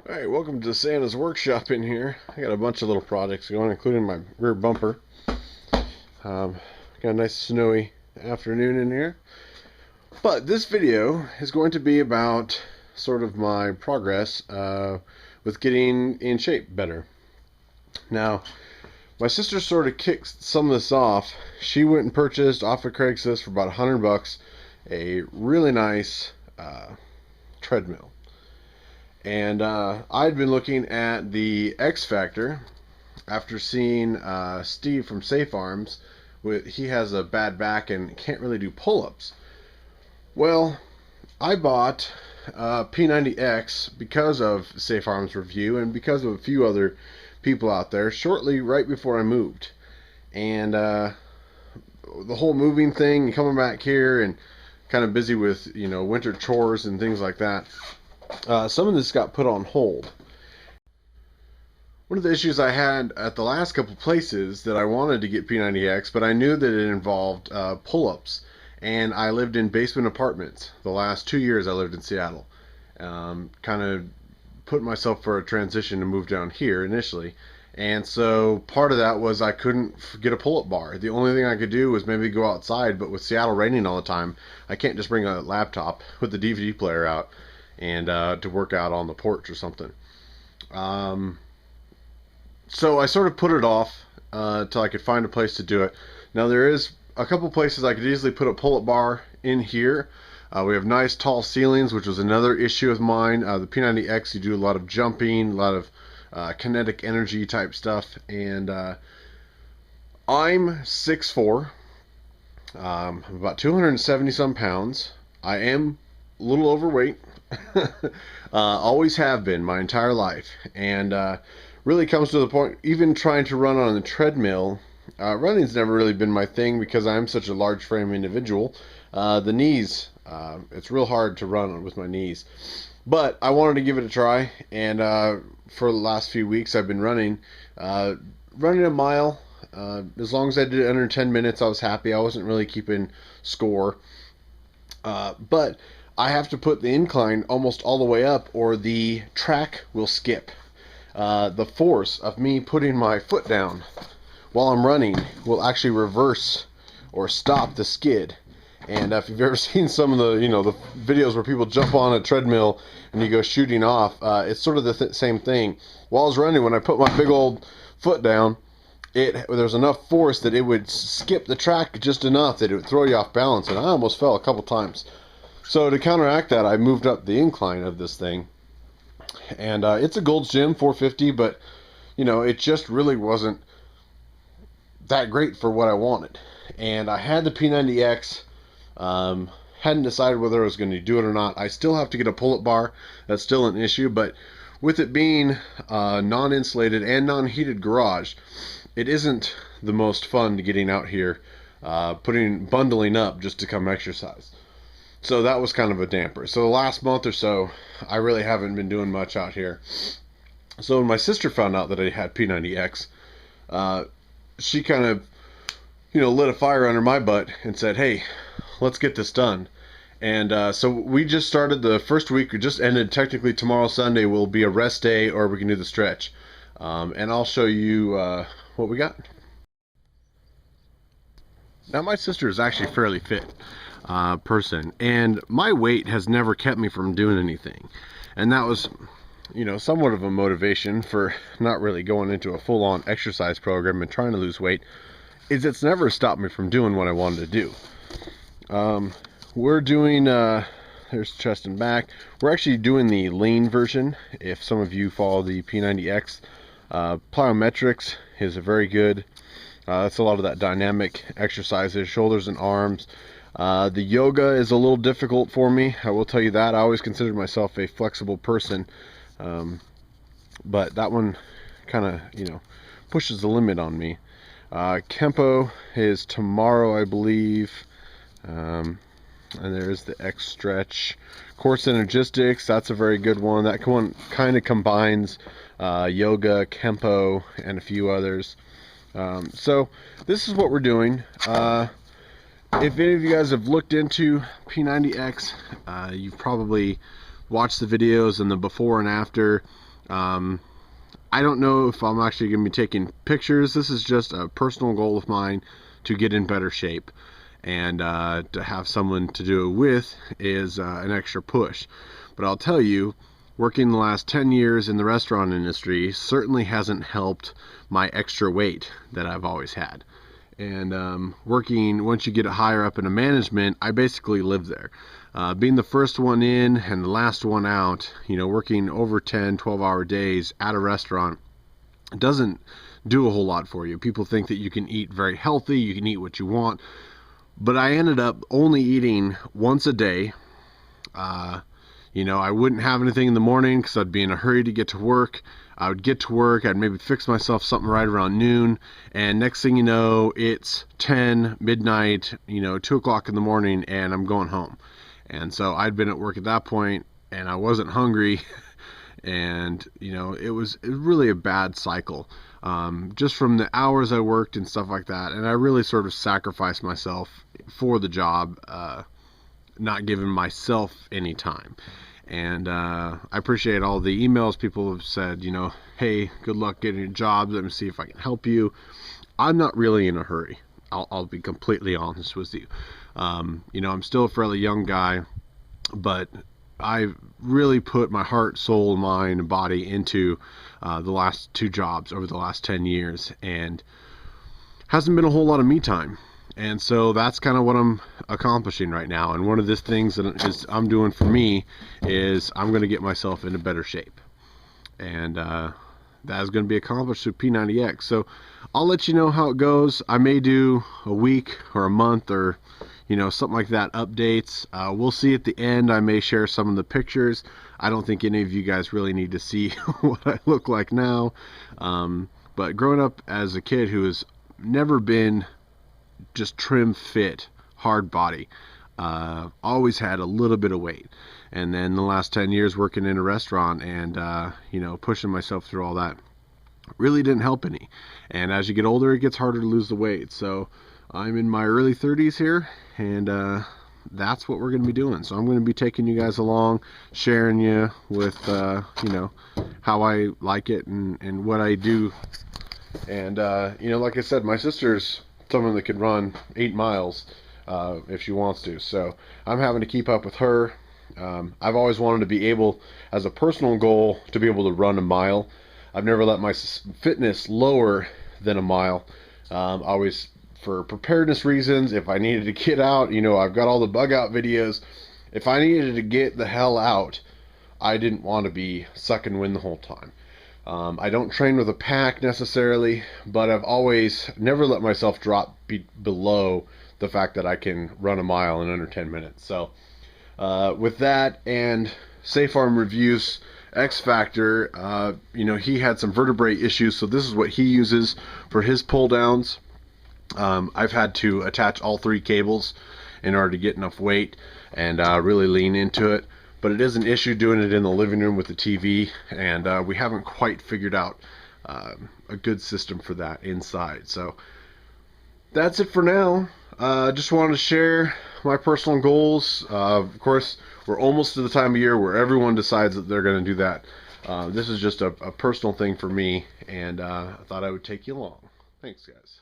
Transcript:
Alright, welcome to Santa's workshop in here. I got a bunch of little projects going, including my rear bumper. Got a nice snowy afternoon in here. But this video is going to be about sort of my progress with getting in shape better. Now, my sister sort of kicked some of this off. She went and purchased off of Craigslist for about $100 a really nice treadmill. And I'd been looking at the X Factor after seeing Steve from Safe Arms. He has a bad back and can't really do pull-ups. Well, I bought P90X because of Safe Arms review and because of a few other people out there shortly right before I moved. And the whole moving thing, coming back here and kind of busy with, winter chores and things like that. Some of this got put on hold. One of the issues I had at the last couple places that I wanted to get P90X, but I knew that it involved pull-ups, and I lived in basement apartments. The last 2 years I lived in Seattle. Kind of put myself for a transition to move down here initially, and so part of that was I couldn't get a pull-up bar. The only thing I could do was maybe go outside, but with Seattle raining all the time, I can't just bring a laptop with the DVD player out and to work out on the porch or something. So I sort of put it off till I could find a place to do it. Now there is a couple places I could easily put a pull-up bar in here. We have nice tall ceilings, which was another issue of mine. The P90X, you do a lot of jumping, a lot of kinetic energy type stuff, and I'm 6'4", about 270 some pounds. I am a little overweight. Always have been my entire life, and really comes to the point, even trying to run on the treadmill, running's never really been my thing because I'm such a large frame individual. The knees, it's real hard to run with my knees, but I wanted to give it a try, and for the last few weeks I've been running a mile. As long as I did it under 10 minutes, I was happy. I wasn't really keeping score, but I have to put the incline almost all the way up or the track will skip. The force of me putting my foot down while I'm running will actually reverse or stop the skid. And if you've ever seen some of the the videos where people jump on a treadmill and you go shooting off, it's sort of the same thing. While I was running, when I put my big old foot down, there's enough force that it would skip the track just enough that it would throw you off balance, and I almost fell a couple times. So to counteract that, I moved up the incline of this thing, and it's a Gold's Gym 450, but it just really wasn't that great for what I wanted. And I had the P90X, hadn't decided whether I was going to do it or not. I still have to get a pull-up bar. That's still an issue, but with it being non-insulated and non-heated garage, it isn't the most fun getting out here, bundling up just to come exercise. So that was kind of a damper. So the last month or so, I really haven't been doing much out here. So when my sister found out that I had P90X, she kind of, lit a fire under my butt and said, "Hey, let's get this done." And so we just started the first week. It just ended. Technically, tomorrow, Sunday, will be a rest day, or we can do the stretch. And I'll show you what we got. Now, my sister is actually fairly fit person, and my weight has never kept me from doing anything, and that was somewhat of a motivation for not really going into a full-on exercise program and trying to lose weight. It's never stopped me from doing what I wanted to do. We're doing there's chest and back. We're actually doing the lean version. If some of you follow the P90X, plyometrics is a very good. That's a lot of that dynamic exercises, shoulders and arms. The yoga is a little difficult for me, I will tell you that. I always considered myself a flexible person, but that one kind of pushes the limit on me. Kempo is tomorrow, I believe, and there's the X stretch. Core synergistics, that's a very good one. That one kind of combines yoga, Kempo, and a few others. So this is what we're doing. If any of you guys have looked into P90X, you've probably watched the videos and the before and after. I don't know if I'm actually going to be taking pictures. This is just a personal goal of mine to get in better shape. And to have someone to do it with is an extra push. But I'll tell you, working the last 10 years in the restaurant industry certainly hasn't helped my extra weight that I've always had. And working, once you get higher up into management, I basically live there. Being the first one in and the last one out, working over 10, 12-hour days at a restaurant, it doesn't do a whole lot for you. People think that you can eat very healthy, you can eat what you want, but I ended up only eating once a day. I wouldn't have anything in the morning because I'd be in a hurry to get to work. I would get to work, I'd maybe fix myself something right around noon, and next thing you know, it's 10, midnight, 2 o'clock in the morning, and I'm going home. And so I'd been at work at that point, and I wasn't hungry, and, it was really a bad cycle, just from the hours I worked and stuff like that, and I really sort of sacrificed myself for the job, not giving myself any time. And I appreciate all the emails people have said, hey, good luck getting a job. Let me see if I can help you. I'm not really in a hurry. I'll be completely honest with you. I'm still a fairly young guy, but I really put my heart, soul, mind, and body into the last 2 jobs over the last 10 years, and hasn't been a whole lot of me time. And so that's kind of what I'm accomplishing right now. And one of the things that I'm doing for me is I'm going to get myself into better shape. And that is going to be accomplished with P90X. So I'll let you know how it goes. I may do a week or a month or something like that, updates. We'll see at the end. I may share some of the pictures. I don't think any of you guys really need to see what I look like now. But growing up as a kid who has never been just trim fit, hard body, always had a little bit of weight. And then the last 10 years working in a restaurant and pushing myself through all that really didn't help any. And as you get older, it gets harder to lose the weight. So I'm in my early 30s here, and that's what we're going to be doing. So I'm going to be taking you guys along, sharing you with how I like it and what I do. And like I said, my sister's someone that could run 8 miles if she wants to. So I'm having to keep up with her. I've always wanted to be able, as a personal goal, to be able to run a mile. I've never let my fitness lower than a mile. Always, for preparedness reasons, if I needed to get out, I've got all the bug out videos. If I needed to get the hell out, I didn't want to be sucking wind the whole time. I don't train with a pack necessarily, but I've always never let myself drop below the fact that I can run a mile in under 10 minutes. So with that and Safe Arm Reviews X Factor, he had some vertebrae issues, so this is what he uses for his pull downs. I've had to attach all 3 cables in order to get enough weight and really lean into it. But it is an issue doing it in the living room with the TV, and we haven't quite figured out a good system for that inside. So that's it for now. Just wanted to share my personal goals. Of course, we're almost to the time of year where everyone decides that they're going to do that. This is just a personal thing for me, and I thought I would take you along. Thanks, guys.